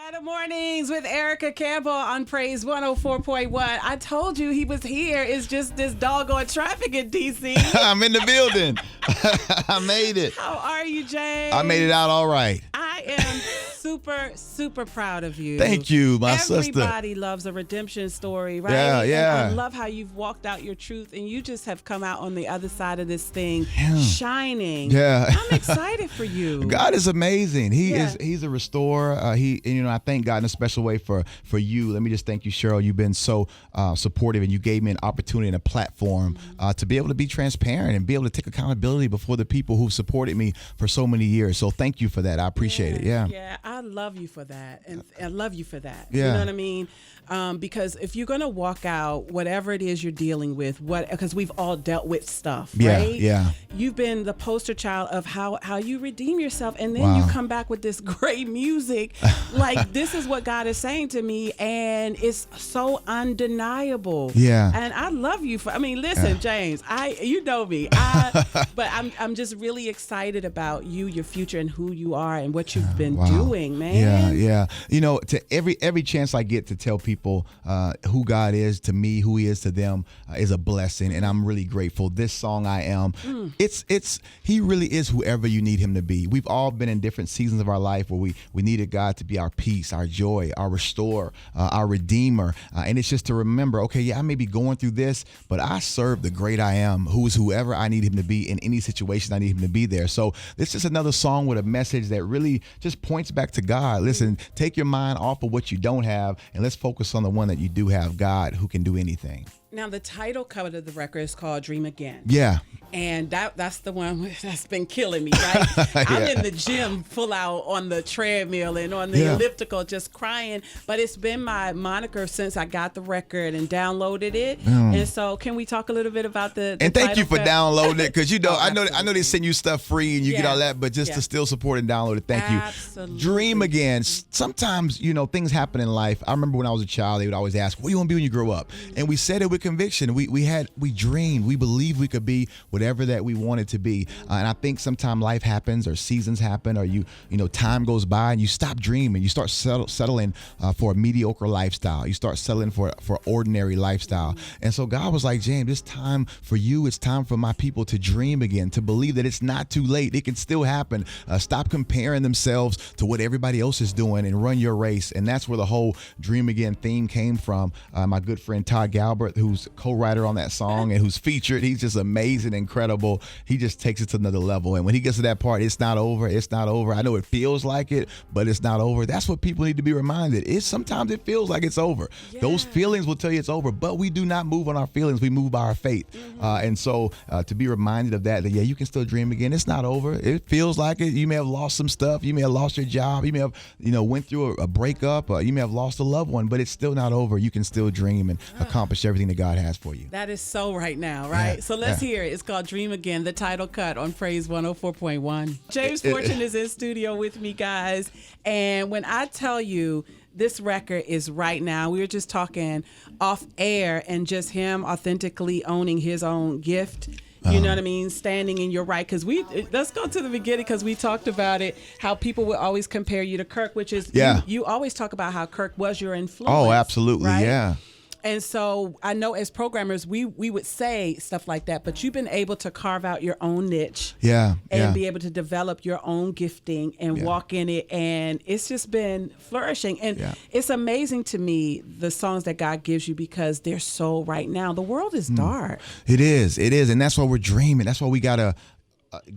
Friday mornings with Erica Campbell on Praise 104.1. I told you he was here. It's just this doggone traffic in D.C. I'm in the building. I made it. How are you, James? I made it out all right. I am super proud of you. Thank you, my sister. Everybody loves a redemption story, right? Yeah. And I love how you've walked out your truth and you just have come out on the other side of this thing shining. Yeah. I'm excited for you. God is amazing. He's a restorer. I thank God in a special way for you. Let me just thank you, Cheryl. You've been so supportive, and you gave me an opportunity and a platform to be able to be transparent and be able to take accountability before the people who've supported me for so many years. So thank you for that. I appreciate it. Yeah, I love you for that. And I love you for that. Yeah. You know what I mean? Because if you're going to walk out whatever it is you're dealing with, because we've all dealt with stuff, right? Yeah. You've been the poster child of how you redeem yourself. And then you come back with this great music. Like, this is what God is saying to me. And it's so undeniable. Yeah. And I love you listen, James, you know me. But I'm just really excited about you, your future, and who you are and what you've been doing, man. Yeah. To every chance I get to tell people who God is to me, who He is to them, is a blessing, and I'm really grateful. This song, I Am, He really is whoever you need Him to be. We've all been in different seasons of our life where we needed God to be our peace, our joy, our restorer, our redeemer, and it's just to remember, okay, I may be going through this, but I serve the great I Am, who is whoever I need Him to be in any situation I need Him to be there. So this is another song with a message that really just points back to God. Listen, take your mind off of what you don't have, and let's focus on the one that you do have, God, who can do anything. Now, the title cover of the record is called Dream Again. Yeah. And that's the one that's been killing me, right? I'm in the gym full out on the treadmill and on the elliptical just crying. But it's been my moniker since I got the record and downloaded it. And so can we talk a little bit about the And thank you for cut? downloading it, because I know they send you stuff free and you get all that, but just to still support and download it, thank you. Dream again. Sometimes, things happen in life. I remember when I was a child, they would always ask, what do you want to be when you grow up? And we said it with conviction. We dreamed. We believed we could be whatever that we wanted to be. And I think sometimes life happens, or seasons happen, or time goes by and you stop dreaming. You start settling for a mediocre lifestyle. You start settling for ordinary lifestyle. And so God was like, James, it's time for you. It's time for my people to dream again, to believe that it's not too late. It can still happen. Stop comparing themselves to what everybody else is doing and run your race. And that's where the whole Dream Again theme came from. My good friend Todd Galbert, who's co-writer on that song and who's featured, he's just amazing, incredible. He just takes it to another level. And when he gets to that part, it's not over. It's not over. I know it feels like it, but it's not over. That's what people need to be reminded. Sometimes it feels like it's over. Yeah. Those feelings will tell you it's over, but we do not move on our feelings. We move by our faith. And so to be reminded of that you can still dream again. It's not over. It feels like it. You may have lost some stuff. You may have lost your job. You may have, went through a breakup. You may have lost a loved one, but it's still not over. You can still dream and accomplish everything that God has for you. That is so right now, right? So let's hear it. It's called Dream Again, the title cut on Praise 104.1. James Fortune is in studio with me, guys. And when I tell you this record is right now, we were just talking off air, and just him authentically owning his own gift. You know what I mean? Standing in your right. Because let's go to the beginning, because we talked about it, how people would always compare you to Kirk, which is, you always talk about how Kirk was your influence. Oh, absolutely. Right? Yeah. And so I know as programmers, we would say stuff like that, but you've been able to carve out your own niche and be able to develop your own gifting and walk in it. And it's just been flourishing. And it's amazing to me, the songs that God gives you, because they're so right now. The world is dark. It is. And that's why we're dreaming. That's why we got to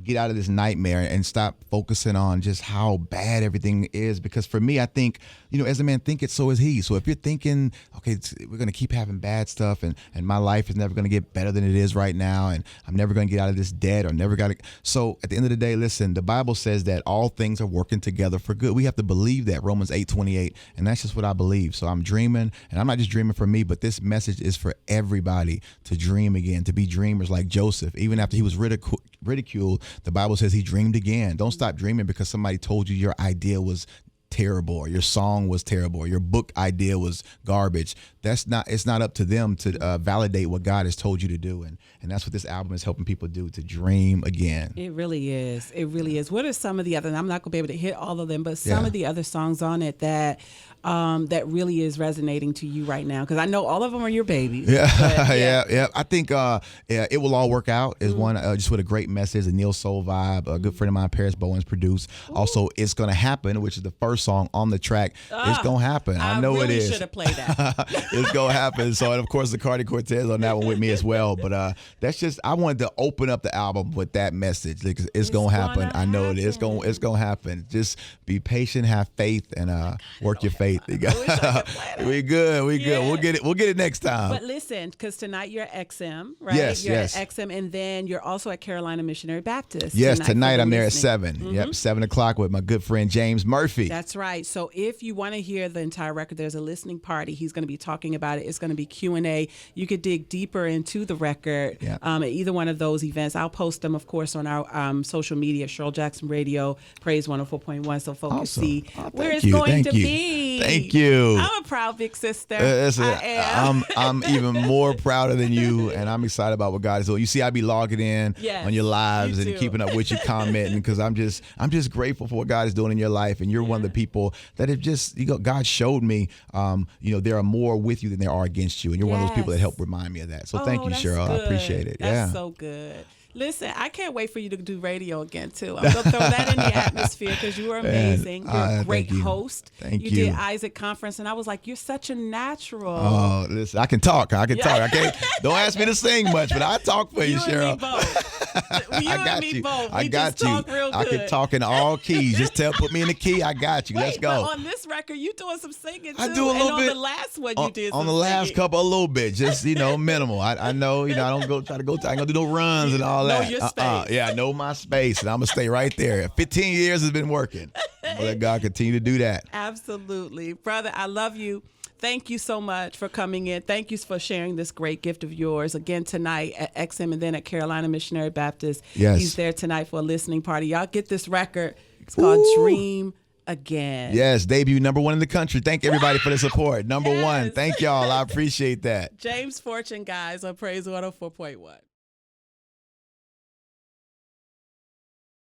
get out of this nightmare and stop focusing on just how bad everything is. Because for me, I think, as a man thinketh, so is he. So if you're thinking, okay, we're going to keep having bad stuff, and my life is never going to get better than it is right now, and I'm never going to get out of this debt, or never got to. So at the end of the day, listen, the Bible says that all things are working together for good. We have to believe that, Romans 8:28, and that's just what I believe. So I'm dreaming, and I'm not just dreaming for me, but this message is for everybody to dream again, to be dreamers like Joseph. Even after he was ridiculed, the Bible says he dreamed again. Don't stop dreaming because somebody told you your idea was terrible, or your song was terrible, or your book idea was garbage. It's not up to them to validate what God has told you to do, and that's what this album is helping people do, to dream again. It really is. It really is. What are some of the other? And I'm not gonna be able to hit all of them, but some of the other songs on it that really is resonating to you right now? Because I know all of them are your babies. Yeah, yeah. I think It Will All Work Out is one, just with a great message, a neo soul vibe. A good friend of mine, Paris Bowens, produced. Also, It's Gonna Happen, which is the first song on the track. It's gonna happen. I know really it is. Should have played that. It's gonna happen. So, and of course, the Cardi Cortez on that one with me as well. But that's just, I wanted to open up the album with that message. Like, it's gonna happen. I know it is. It's gonna happen. Just be patient, have faith, and work your faith. We good. We'll get it next time. But listen, because tonight you're at XM, right? Yes, you're yes. at XM, and then you're also at Carolina Missionary Baptist. Yes, tonight I'm there at 7. Yep, 7 o'clock with my good friend James Murphy. That's right. So if you want to hear the entire record, there's a listening party. He's going to be talking about it. It's going to be Q&A. You could dig deeper into the record at either one of those events. I'll post them, of course, on our social media, Cheryl Jackson Radio, Praise 104.1, so folks can see where it's going to be. Thank you. I'm a proud big sister. I am. I'm even more prouder than you, and I'm excited about what God is doing. You see, I be logging in on your lives and keeping up with you, commenting, because I'm just grateful for what God is doing in your life, and you're one of the people that have just, God showed me, there are more with you than there are against you, and you're one of those people that help remind me of that. So thank you, Cheryl. Good. I appreciate it. That's so good. Listen, I can't wait for you to do radio again, too. I'm going to throw that in the atmosphere because you were amazing. You're a great host. Thank you. You did Isaac Conference, and I was like, you're such a natural. Oh, listen, I can talk. I can't. Don't ask me to sing much, but I talk for you, Cheryl. And me both. You and me both. I got you. Talk real good. I can talk in all keys. Just put me in the key. I got you. Let's go. But on this record, you doing some singing, too. I do a little bit. On the last one, you did some on the last singing. couple, a little bit. Just, minimal. I know, I don't go try to go. I ain't going to do no runs and all that. Know your space. Yeah, I know my space, and I'm going to stay right there. 15 years has been working. I'll let God continue to do that. Absolutely. Brother, I love you. Thank you so much for coming in. Thank you for sharing this great gift of yours. Again, tonight at XM and then at Carolina Missionary Baptist. Yes. He's there tonight for a listening party. Y'all get this record. It's called Dream Again. Yes, debut #1 in the country. Thank everybody for the support. Number one. Thank y'all. I appreciate that. James Fortune, guys, on Praise 104.1.